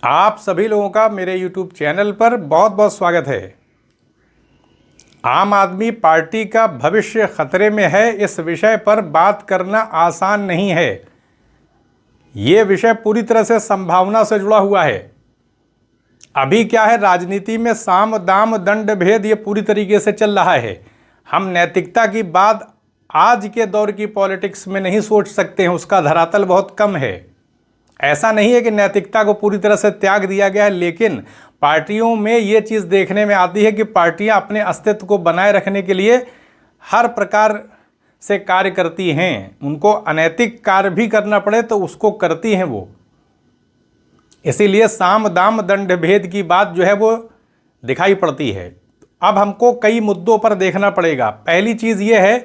आप सभी लोगों का मेरे YouTube चैनल पर बहुत बहुत स्वागत है। आम आदमी पार्टी का भविष्य खतरे में है, इस विषय पर बात करना आसान नहीं है। ये विषय पूरी तरह से संभावना से जुड़ा हुआ है। अभी क्या है, राजनीति में साम दाम दंड भेद ये पूरी तरीके से चल रहा है। हम नैतिकता की बात आज के दौर की पॉलिटिक्स में नहीं सोच सकते हैं, उसका धरातल बहुत कम है। ऐसा नहीं है कि नैतिकता को पूरी तरह से त्याग दिया गया है, लेकिन पार्टियों में ये चीज़ देखने में आती है कि पार्टियां अपने अस्तित्व को बनाए रखने के लिए हर प्रकार से कार्य करती हैं। उनको अनैतिक कार्य भी करना पड़े तो उसको करती हैं वो। इसीलिए साम दाम दंड भेद की बात जो है वो दिखाई पड़ती है। अब हमको कई मुद्दों पर देखना पड़ेगा। पहली चीज़ ये है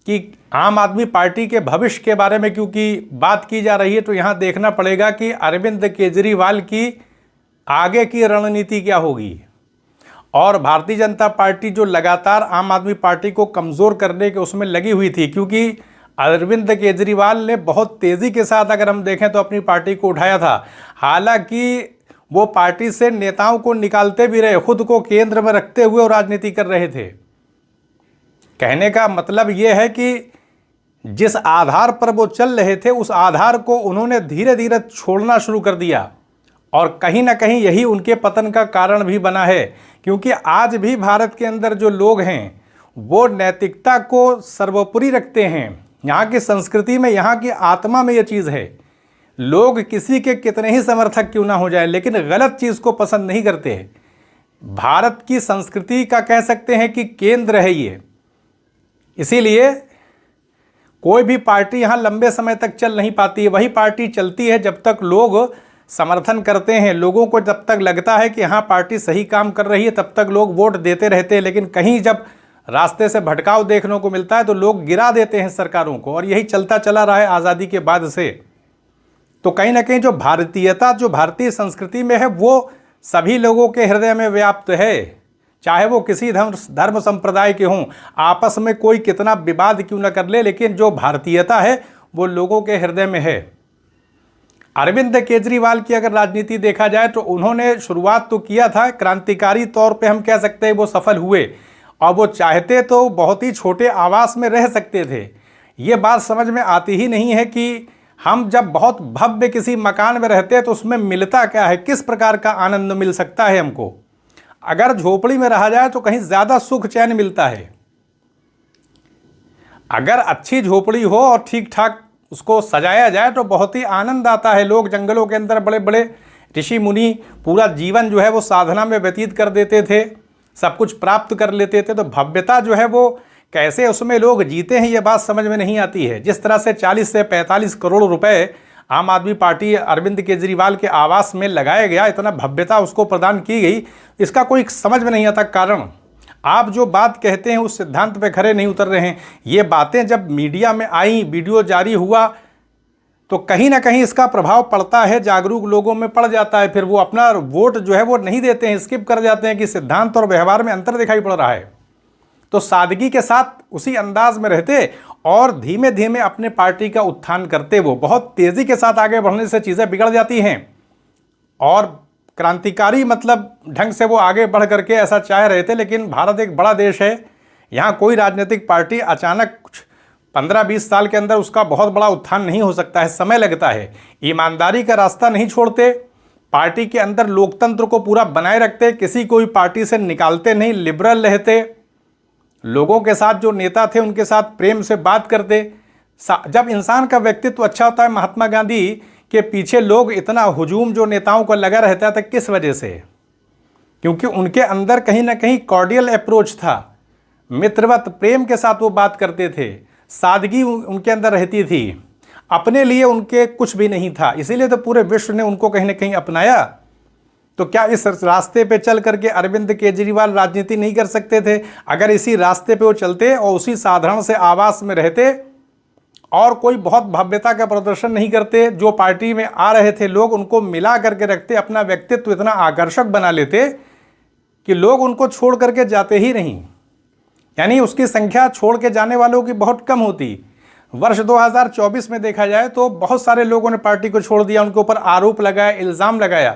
कि आम आदमी पार्टी के भविष्य के बारे में क्योंकि बात की जा रही है, तो यहाँ देखना पड़ेगा कि अरविंद केजरीवाल की आगे की रणनीति क्या होगी। और भारतीय जनता पार्टी जो लगातार आम आदमी पार्टी को कमज़ोर करने के उसमें लगी हुई थी, क्योंकि अरविंद केजरीवाल ने बहुत तेज़ी के साथ अगर हम देखें तो अपनी पार्टी को उठाया था। हालांकि वो पार्टी से नेताओं को निकालते भी रहे, खुद को केंद्र में रखते हुए और राजनीति कर रहे थे। कहने का मतलब ये है कि जिस आधार पर वो चल रहे थे उस आधार को उन्होंने धीरे धीरे छोड़ना शुरू कर दिया, और कहीं ना कहीं यही उनके पतन का कारण भी बना है। क्योंकि आज भी भारत के अंदर जो लोग हैं वो नैतिकता को सर्वोपरि रखते हैं। यहाँ की संस्कृति में, यहाँ की आत्मा में ये चीज़ है। लोग किसी के कितने ही समर्थक क्यों ना हो जाए, लेकिन गलत चीज़ को पसंद नहीं करते। भारत की संस्कृति का कह सकते हैं कि केंद्र है ये। इसीलिए कोई भी पार्टी यहाँ लंबे समय तक चल नहीं पाती है। वही पार्टी चलती है जब तक लोग समर्थन करते हैं। लोगों को जब तक लगता है कि हाँ पार्टी सही काम कर रही है तब तक लोग वोट देते रहते हैं। लेकिन कहीं जब रास्ते से भटकाव देखने को मिलता है तो लोग गिरा देते हैं सरकारों को, और यही चलता चला रहा है आज़ादी के बाद से। तो कहीं ना कहीं जो भारतीयता, जो भारतीय संस्कृति में है, वो सभी लोगों के हृदय में व्याप्त है, चाहे वो किसी धर्म संप्रदाय के हों। आपस में कोई कितना विवाद क्यों न कर ले, लेकिन जो भारतीयता है वो लोगों के हृदय में है। अरविंद केजरीवाल की अगर राजनीति देखा जाए तो उन्होंने शुरुआत तो किया था, क्रांतिकारी तौर पे हम कह सकते हैं वो सफल हुए, और वो चाहते तो बहुत ही छोटे आवास में रह सकते थे। ये बात समझ में आती ही नहीं है कि हम जब बहुत भव्य किसी मकान में रहते हैं तो उसमें मिलता क्या है, किस प्रकार का आनंद मिल सकता है हमको। अगर झोपड़ी में रहा जाए तो कहीं ज़्यादा सुख चैन मिलता है। अगर अच्छी झोपड़ी हो और ठीक ठाक उसको सजाया जाए तो बहुत ही आनंद आता है। लोग जंगलों के अंदर बड़े बड़े ऋषि मुनि पूरा जीवन जो है वो साधना में व्यतीत कर देते थे, सब कुछ प्राप्त कर लेते थे। तो भव्यता जो है वो कैसे उसमें लोग जीते हैं, ये बात समझ में नहीं आती है। जिस तरह से 40 से 45 करोड़ रुपए आम आदमी पार्टी अरविंद केजरीवाल के आवास में लगाया गया, इतना भव्यता उसको प्रदान की गई, इसका कोई समझ में नहीं आता कारण। आप जो बात कहते हैं उस सिद्धांत पे खरे नहीं उतर रहे हैं। ये बातें जब मीडिया में आई, वीडियो जारी हुआ, तो कहीं ना कहीं इसका प्रभाव पड़ता है, जागरूक लोगों में पड़ जाता है। फिर वो अपना वोट जो है वो नहीं देते हैं, स्किप कर जाते हैं कि सिद्धांत और व्यवहार में अंतर दिखाई पड़ रहा है। तो सादगी के साथ उसी अंदाज में रहते और धीमे धीमे अपने पार्टी का उत्थान करते। वो बहुत तेज़ी के साथ आगे बढ़ने से चीज़ें बिगड़ जाती हैं, और क्रांतिकारी मतलब ढंग से वो आगे बढ़ करके ऐसा चाह रहे थे। लेकिन भारत एक बड़ा देश है, यहाँ कोई राजनीतिक पार्टी अचानक 15-20 साल के अंदर उसका बहुत बड़ा उत्थान नहीं हो सकता है, समय लगता है। ईमानदारी का रास्ता नहीं छोड़ते, पार्टी के अंदर लोकतंत्र को पूरा बनाए रखते, किसी कोई पार्टी से निकालते नहीं, लिबरल रहते, लोगों के साथ जो नेता थे उनके साथ प्रेम से बात करते। जब इंसान का व्यक्तित्व अच्छा होता है, महात्मा गांधी के पीछे लोग इतना हुजूम जो नेताओं को लगा रहता था, किस वजह से? क्योंकि उनके अंदर कहीं ना कहीं कॉर्डियल अप्रोच था, मित्रवत प्रेम के साथ वो बात करते थे, सादगी उनके अंदर रहती थी, अपने लिए उनके कुछ भी नहीं था। इसीलिए तो पूरे विश्व ने उनको कहीं ना कहीं अपनाया। तो क्या इस रास्ते पे चल करके अरविंद केजरीवाल राजनीति नहीं कर सकते थे? अगर इसी रास्ते पे वो चलते और उसी साधारण से आवास में रहते और कोई बहुत भव्यता का प्रदर्शन नहीं करते, जो पार्टी में आ रहे थे लोग उनको मिला करके रखते, अपना व्यक्तित्व इतना आकर्षक बना लेते कि लोग उनको छोड़ करके जाते ही नहीं, यानी उसकी संख्या छोड़ के जाने वालों की बहुत कम होती। वर्ष 2024 में देखा जाए तो बहुत सारे लोगों ने पार्टी को छोड़ दिया, उनके ऊपर आरोप लगाया, इल्ज़ाम लगाया।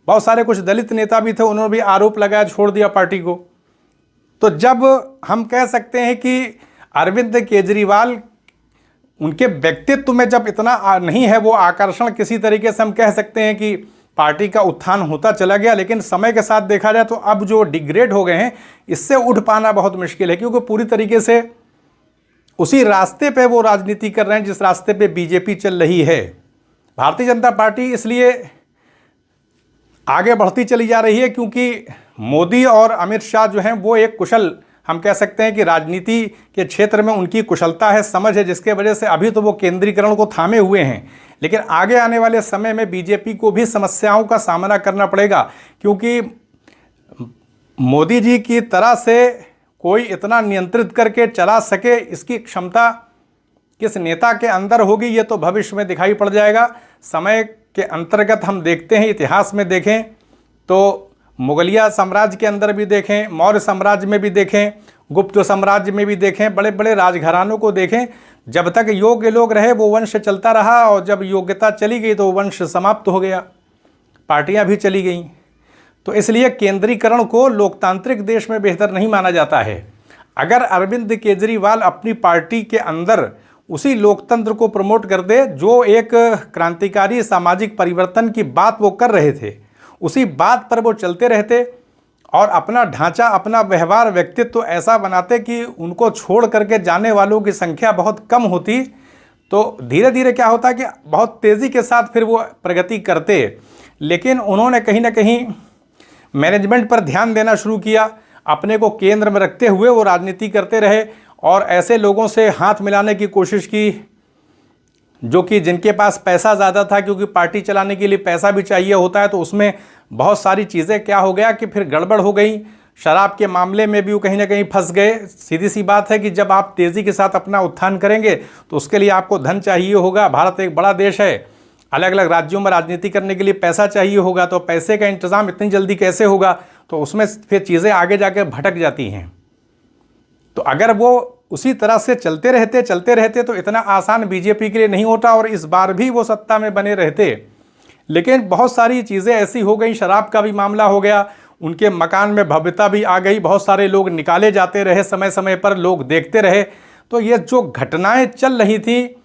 बहुत सारे कुछ दलित नेता भी थे, उन्होंने भी आरोप लगाया, छोड़ दिया पार्टी को। तो जब हम कह सकते हैं कि अरविंद केजरीवाल, उनके व्यक्तित्व में जब इतना नहीं है वो आकर्षण, किसी तरीके से हम कह सकते हैं कि पार्टी का उत्थान होता चला गया, लेकिन समय के साथ देखा जाए तो अब जो डिग्रेड हो गए हैं, इससे उठ पाना बहुत मुश्किल है, क्योंकि पूरी तरीके से उसी रास्ते पे वो राजनीति कर रहे हैं जिस रास्ते पे बीजेपी चल रही है। भारतीय जनता पार्टी इसलिए आगे बढ़ती चली जा रही है क्योंकि मोदी और अमित शाह जो हैं वो एक कुशल, हम कह सकते हैं कि राजनीति के क्षेत्र में उनकी कुशलता है, समझ है, जिसके वजह से अभी तो वो केंद्रीकरण को थामे हुए हैं। लेकिन आगे आने वाले समय में बीजेपी को भी समस्याओं का सामना करना पड़ेगा, क्योंकि मोदी जी की तरह से कोई इतना नियंत्रित करके चला सके, इसकी क्षमता किस नेता के अंदर होगी ये तो भविष्य में दिखाई पड़ जाएगा। समय के अंतर्गत हम देखते हैं, इतिहास में देखें तो मुगलिया साम्राज्य के अंदर भी देखें, मौर्य साम्राज्य में भी देखें, गुप्त साम्राज्य में भी देखें, बड़े बड़े राजघरानों को देखें, जब तक योग्य लोग रहे वो वंश चलता रहा, और जब योग्यता चली गई तो वंश समाप्त हो गया, पार्टियां भी चली गईं। तो इसलिए केंद्रीकरण को लोकतांत्रिक देश में बेहतर नहीं माना जाता है। अगर अरविंद केजरीवाल अपनी पार्टी के अंदर उसी लोकतंत्र को प्रमोट कर दे जो एक क्रांतिकारी सामाजिक परिवर्तन की बात वो कर रहे थे, उसी बात पर वो चलते रहते और अपना ढांचा, अपना व्यवहार, व्यक्तित्व ऐसा बनाते कि उनको छोड़ करके जाने वालों की संख्या बहुत कम होती, तो धीरे धीरे क्या होता कि बहुत तेज़ी के साथ फिर वो प्रगति करते। लेकिन उन्होंने कहीं ना कहीं मैनेजमेंट पर ध्यान देना शुरू किया, अपने को केंद्र में रखते हुए वो राजनीति करते रहे और ऐसे लोगों से हाथ मिलाने की कोशिश की जो कि जिनके पास पैसा ज़्यादा था, क्योंकि पार्टी चलाने के लिए पैसा भी चाहिए होता है। तो उसमें बहुत सारी चीज़ें क्या हो गया कि फिर गड़बड़ हो गई। शराब के मामले में भी वो कहीं ना कहीं फंस गए। सीधी सी बात है कि जब आप तेज़ी के साथ अपना उत्थान करेंगे तो उसके लिए आपको धन चाहिए होगा। भारत एक बड़ा देश है, अलग अलग राज्यों में राजनीति करने के लिए पैसा चाहिए होगा, तो पैसे का इंतज़ाम इतनी जल्दी कैसे होगा, तो उसमें फिर चीज़ें आगे जाके भटक जाती हैं। तो अगर वो उसी तरह से चलते रहते तो इतना आसान बीजेपी के लिए नहीं होता और इस बार भी वो सत्ता में बने रहते। लेकिन बहुत सारी चीज़ें ऐसी हो गई, शराब का भी मामला हो गया, उनके मकान में भव्यता भी आ गई, बहुत सारे लोग निकाले जाते रहे, समय समय पर लोग देखते रहे। तो ये जो घटनाएं चल रही थी,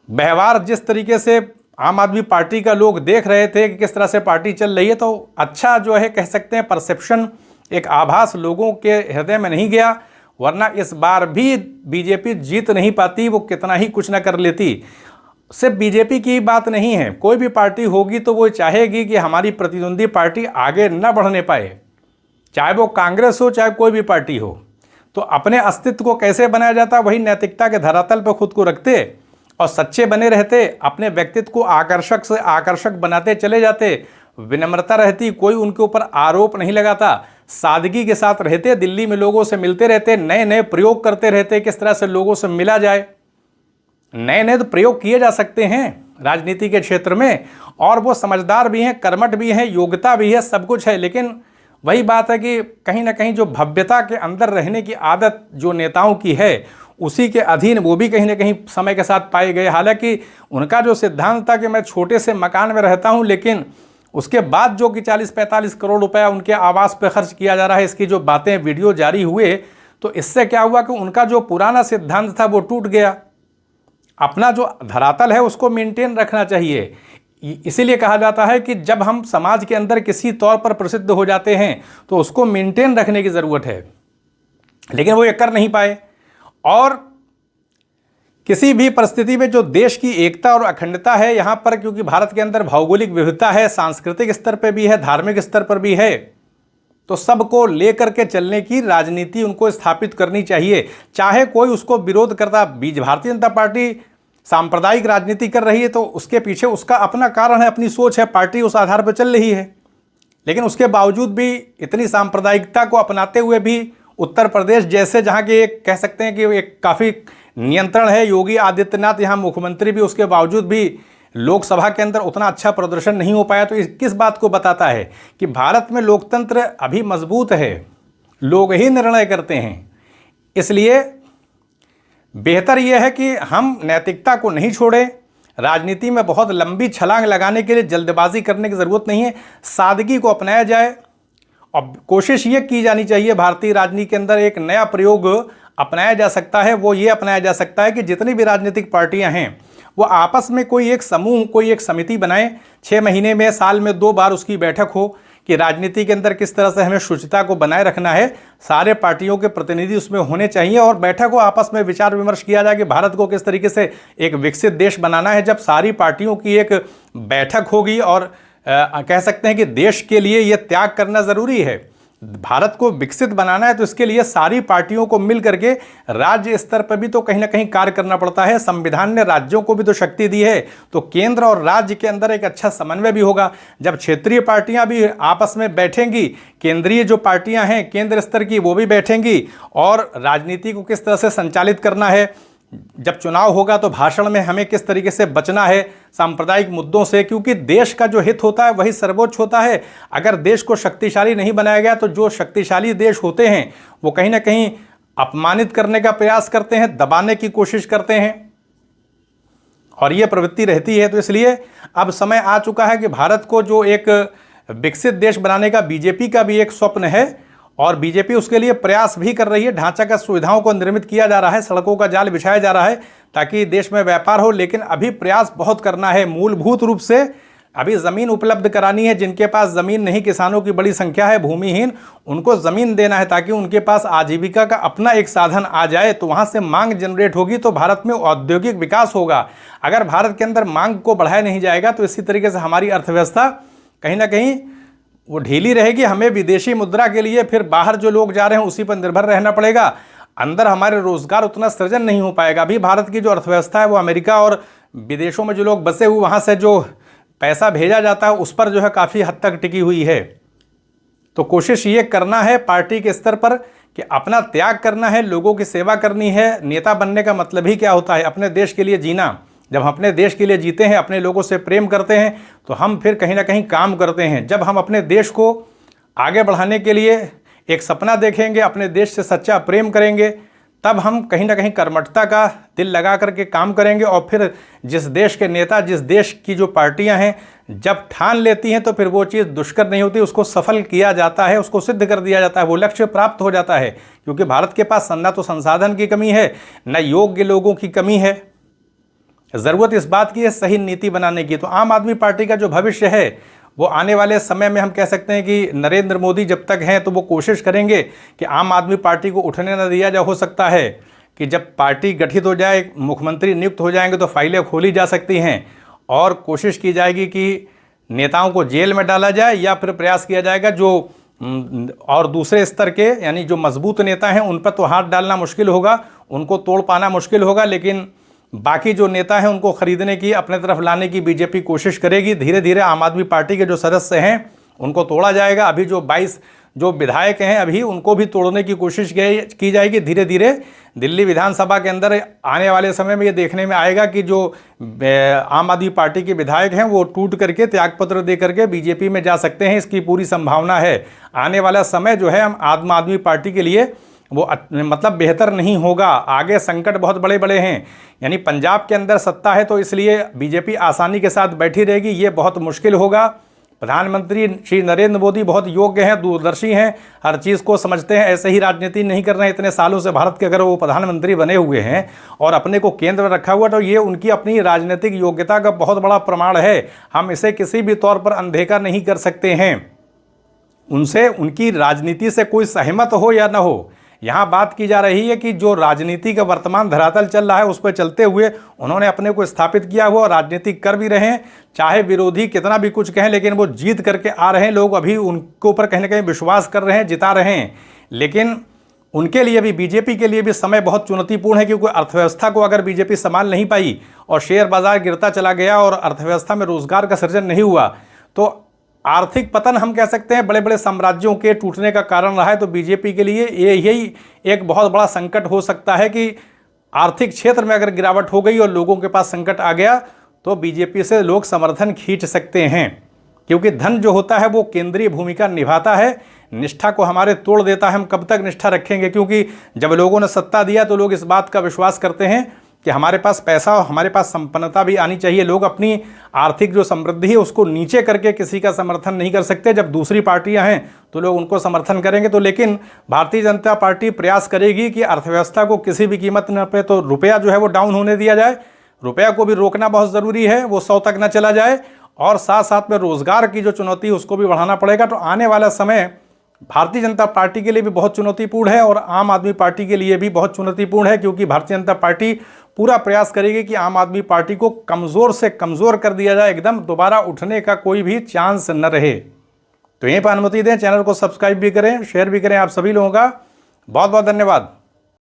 व्यवहार जिस तरीके से आम आदमी पार्टी का लोग देख रहे थे कि किस तरह से पार्टी चल रही है, तो अच्छा जो है कह सकते हैं परसेप्शन, एक आभास लोगों के हृदय में नहीं गया। वरना इस बार भी बीजेपी जीत नहीं पाती, वो कितना ही कुछ ना कर लेती। सिर्फ बीजेपी की बात नहीं है, कोई भी पार्टी होगी तो वो चाहेगी कि हमारी प्रतिद्वंदी पार्टी आगे न बढ़ने पाए, चाहे वो कांग्रेस हो चाहे कोई भी पार्टी हो। तो अपने अस्तित्व को कैसे बनाया जाता, वही नैतिकता के धरातल पर खुद को रखते और सच्चे बने रहते, अपने व्यक्तित्व को आकर्षक से आकर्षक बनाते चले जाते, विनम्रता रहती, कोई उनके ऊपर आरोप नहीं लगाता, सादगी के साथ रहते, दिल्ली में लोगों से मिलते रहते, नए नए प्रयोग करते रहते, किस तरह से लोगों से मिला जाए। नए नए तो प्रयोग किए जा सकते हैं राजनीति के क्षेत्र में, और वो समझदार भी हैं, कर्मठ भी हैं, योग्यता भी है, सब कुछ है। लेकिन वही बात है कि कहीं ना कहीं जो भव्यता के अंदर रहने की आदत जो नेताओं की है, उसी के अधीन वो भी कहीं ना कहीं समय के साथ पाए गए। हालांकि उनका जो सिद्धांत था कि मैं छोटे से मकान में रहता हूं, लेकिन उसके बाद जो कि 40-45 करोड़ रुपया उनके आवास पर खर्च किया जा रहा है, इसकी जो बातें वीडियो जारी हुए, तो इससे क्या हुआ कि उनका जो पुराना सिद्धांत था वो टूट गया। अपना जो धरातल है उसको मेंटेन रखना चाहिए। इसीलिए कहा जाता है कि जब हम समाज के अंदर किसी तौर पर प्रसिद्ध हो जाते हैं तो उसको मेंटेन रखने की ज़रूरत है, लेकिन वो ये कर नहीं पाए। और किसी भी परिस्थिति में जो देश की एकता और अखंडता है यहाँ पर, क्योंकि भारत के अंदर भौगोलिक विविधता है, सांस्कृतिक स्तर पर भी है, धार्मिक स्तर पर भी है, तो सबको लेकर के चलने की राजनीति उनको स्थापित करनी चाहिए। चाहे कोई उसको विरोध करता, भारतीय जनता पार्टी सांप्रदायिक राजनीति कर रही है तो उसके पीछे उसका अपना कारण है, अपनी सोच है, पार्टी उस आधार पर चल रही है। लेकिन उसके बावजूद भी इतनी सांप्रदायिकता को अपनाते हुए भी उत्तर प्रदेश जैसे, जहाँ के एक कह सकते हैं कि एक काफ़ी नियंत्रण है, योगी आदित्यनाथ यहाँ मुख्यमंत्री भी, उसके बावजूद भी लोकसभा के अंदर उतना अच्छा प्रदर्शन नहीं हो पाया। तो इस किस बात को बताता है कि भारत में लोकतंत्र अभी मजबूत है, लोग ही निर्णय करते हैं। इसलिए बेहतर यह है कि हम नैतिकता को नहीं छोड़ें। राजनीति में बहुत लंबी छलांग लगाने के लिए जल्दबाजी करने की ज़रूरत नहीं है, सादगी को अपनाया जाए। और कोशिश ये की जानी चाहिए, भारतीय राजनीति के अंदर एक नया प्रयोग अपनाया जा सकता है। वो ये अपनाया जा सकता है कि जितनी भी राजनीतिक पार्टियां हैं वो आपस में कोई एक समूह, कोई एक समिति बनाएं। 6 महीने में, साल में 2 बार उसकी बैठक हो कि राजनीति के अंदर किस तरह से हमें शुचिता को बनाए रखना है। सारे पार्टियों के प्रतिनिधि उसमें होने चाहिए और बैठक हो, आपस में विचार विमर्श किया जाए कि भारत को किस तरीके से एक विकसित देश बनाना है। जब सारी पार्टियों की एक बैठक होगी और कह सकते हैं कि देश के लिए यह त्याग करना ज़रूरी है, भारत को विकसित बनाना है, तो इसके लिए सारी पार्टियों को मिल करके राज्य स्तर पर भी तो कहीं ना कहीं कार्य करना पड़ता है। संविधान ने राज्यों को भी तो शक्ति दी है, तो केंद्र और राज्य के अंदर एक अच्छा समन्वय भी होगा। जब क्षेत्रीय पार्टियां भी आपस में बैठेंगी, केंद्रीय जो पार्टियां हैं केंद्र स्तर की वो भी बैठेंगी और राजनीति को किस तरह से संचालित करना है। जब चुनाव होगा तो भाषण में हमें किस तरीके से बचना है सांप्रदायिक मुद्दों से, क्योंकि देश का जो हित होता है वही सर्वोच्च होता है। अगर देश को शक्तिशाली नहीं बनाया गया तो जो शक्तिशाली देश होते हैं वो कहीं ना कहीं अपमानित करने का प्रयास करते हैं, दबाने की कोशिश करते हैं और ये प्रवृत्ति रहती है। तो इसलिए अब समय आ चुका है कि भारत को जो एक विकसित देश बनाने का बीजेपी का भी एक स्वप्न है और बीजेपी उसके लिए प्रयास भी कर रही है। ढांचागत सुविधाओं को निर्मित किया जा रहा है, सड़कों का जाल बिछाया जा रहा है ताकि देश में व्यापार हो, लेकिन अभी प्रयास बहुत करना है। मूलभूत रूप से अभी ज़मीन उपलब्ध करानी है। जिनके पास ज़मीन नहीं, किसानों की बड़ी संख्या है भूमिहीन, उनको ज़मीन देना है ताकि उनके पास आजीविका का अपना एक साधन आ जाए, तो वहाँ से मांग जनरेट होगी तो भारत में औद्योगिक विकास होगा। अगर भारत के अंदर मांग को बढ़ाया नहीं जाएगा तो इसी तरीके से हमारी अर्थव्यवस्था कहीं ना कहीं वो ढीली रहेगी। हमें विदेशी मुद्रा के लिए फिर बाहर जो लोग जा रहे हैं उसी पर निर्भर रहना पड़ेगा। अंदर हमारे रोजगार उतना सृजन नहीं हो पाएगा। अभी भारत की जो अर्थव्यवस्था है वो अमेरिका और विदेशों में जो लोग बसे हुए वहाँ से जो पैसा भेजा जाता है उस पर जो है काफ़ी हद तक टिकी हुई है। तो कोशिश ये करना है पार्टी के स्तर पर कि अपना त्याग करना है, लोगों की सेवा करनी है। नेता बनने का मतलब ही क्या होता है? अपने देश के लिए जीना। जब हम अपने देश के लिए जीते हैं, अपने लोगों से प्रेम करते हैं, तो हम फिर कहीं ना कहीं काम करते हैं। जब हम अपने देश को आगे बढ़ाने के लिए एक सपना देखेंगे, अपने देश से सच्चा प्रेम करेंगे, तब हम कहीं ना कहीं कर्मठता का दिल लगा करके काम करेंगे। और फिर जिस देश के नेता, जिस देश की जो पार्टियां हैं जब ठान लेती हैं तो फिर वो चीज़ दुष्कर नहीं होती, उसको सफल किया जाता है, उसको सिद्ध कर दिया जाता है, वो लक्ष्य प्राप्त हो जाता है। क्योंकि भारत के पास न तो संसाधन की कमी है, न योग्य लोगों की कमी है। ज़रूरत इस बात की है सही नीति बनाने की। तो आम आदमी पार्टी का जो भविष्य है वो आने वाले समय में हम कह सकते हैं कि नरेंद्र मोदी जब तक हैं तो वो कोशिश करेंगे कि आम आदमी पार्टी को उठने न दिया जा। हो सकता है कि जब पार्टी गठित हो जाए, मुख्यमंत्री नियुक्त हो जाएंगे तो फाइलें खोली जा सकती हैं और कोशिश की जाएगी कि नेताओं को जेल में डाला जाए, या फिर प्रयास किया जाएगा जो और दूसरे स्तर के यानी जो मजबूत नेता हैं उन पर तो हाथ डालना मुश्किल होगा, उनको तोड़ पाना मुश्किल होगा, लेकिन बाकी जो नेता हैं उनको खरीदने की, अपने तरफ लाने की बीजेपी कोशिश करेगी। धीरे धीरे आम आदमी पार्टी के जो सदस्य हैं उनको तोड़ा जाएगा। अभी जो 22 जो विधायक हैं अभी उनको भी तोड़ने की कोशिश की जाएगी। धीरे धीरे दिल्ली विधानसभा के अंदर आने वाले समय में ये देखने में आएगा कि जो आम आदमी पार्टी के विधायक हैं वो टूट करके त्यागपत्र दे करके बीजेपी में जा सकते हैं। इसकी पूरी संभावना है। आने वाला समय जो है आम आदमी पार्टी के लिए वो मतलब बेहतर नहीं होगा। आगे संकट बहुत बड़े बड़े हैं। यानी पंजाब के अंदर सत्ता है तो इसलिए बीजेपी आसानी के साथ बैठी रहेगी, ये बहुत मुश्किल होगा। प्रधानमंत्री श्री नरेंद्र मोदी बहुत योग्य हैं, दूरदर्शी हैं, हर चीज़ को समझते हैं। ऐसे ही राजनीति नहीं कर रहे हैं इतने सालों से भारत के। अगर वो प्रधानमंत्री बने हुए हैं और अपने को केंद्र में रखा हुआ, तो ये उनकी अपनी राजनीतिक योग्यता का बहुत बड़ा प्रमाण है। हम इसे किसी भी तौर पर अनदेखा नहीं कर सकते हैं। उनसे, उनकी राजनीति से कोई सहमत हो या न हो, यहाँ बात की जा रही है कि जो राजनीति का वर्तमान धरातल चल रहा है उस पर चलते हुए उन्होंने अपने को स्थापित किया हुआ और राजनीति कर भी रहे हैं। चाहे विरोधी कितना भी कुछ कहें, लेकिन वो जीत करके आ रहे हैं। लोग अभी उनके ऊपर कहीं ना कहीं विश्वास कर रहे हैं, जिता रहे हैं। लेकिन उनके लिए भी, बीजेपी के लिए भी समय बहुत चुनौतीपूर्ण है, क्योंकि अर्थव्यवस्था को अगर बीजेपी संभाल नहीं पाई और शेयर बाजार गिरता चला गया और अर्थव्यवस्था में रोजगार का सृजन नहीं हुआ, तो आर्थिक पतन हम कह सकते हैं बड़े बड़े साम्राज्यों के टूटने का कारण रहा है। तो बीजेपी के लिए यही एक बहुत बड़ा संकट हो सकता है कि आर्थिक क्षेत्र में अगर गिरावट हो गई और लोगों के पास संकट आ गया तो बीजेपी से लोग समर्थन खींच सकते हैं। क्योंकि धन जो होता है वो केंद्रीय भूमिका निभाता है, निष्ठा को हमारे तोड़ देता है। हम कब तक निष्ठा रखेंगे, क्योंकि जब लोगों ने सत्ता दिया तो लोग इस बात का विश्वास करते हैं कि हमारे पास पैसा और हमारे पास संपन्नता भी आनी चाहिए। लोग अपनी आर्थिक जो समृद्धि है उसको नीचे करके किसी का समर्थन नहीं कर सकते। जब दूसरी पार्टियां हैं तो लोग उनको समर्थन करेंगे। तो लेकिन भारतीय जनता पार्टी प्रयास करेगी कि अर्थव्यवस्था को किसी भी कीमत न पे तो रुपया जो है वो डाउन होने दिया जाए। रुपया को भी रोकना बहुत ज़रूरी है, वो 100 तक न चला जाए, और साथ साथ में रोज़गार की जो चुनौती है उसको भी बढ़ाना पड़ेगा। तो आने वाला समय भारतीय जनता पार्टी के लिए भी बहुत चुनौतीपूर्ण है और आम आदमी पार्टी के लिए भी बहुत चुनौतीपूर्ण है, क्योंकि भारतीय जनता पार्टी पूरा प्रयास करेगी कि आम आदमी पार्टी को कमज़ोर से कमज़ोर कर दिया जाए, एकदम दोबारा उठने का कोई भी चांस न रहे। तो यहीं पर अनुमति दें, चैनल को सब्सक्राइब भी करें, शेयर भी करें। आप सभी लोगों का बहुत बहुत धन्यवाद।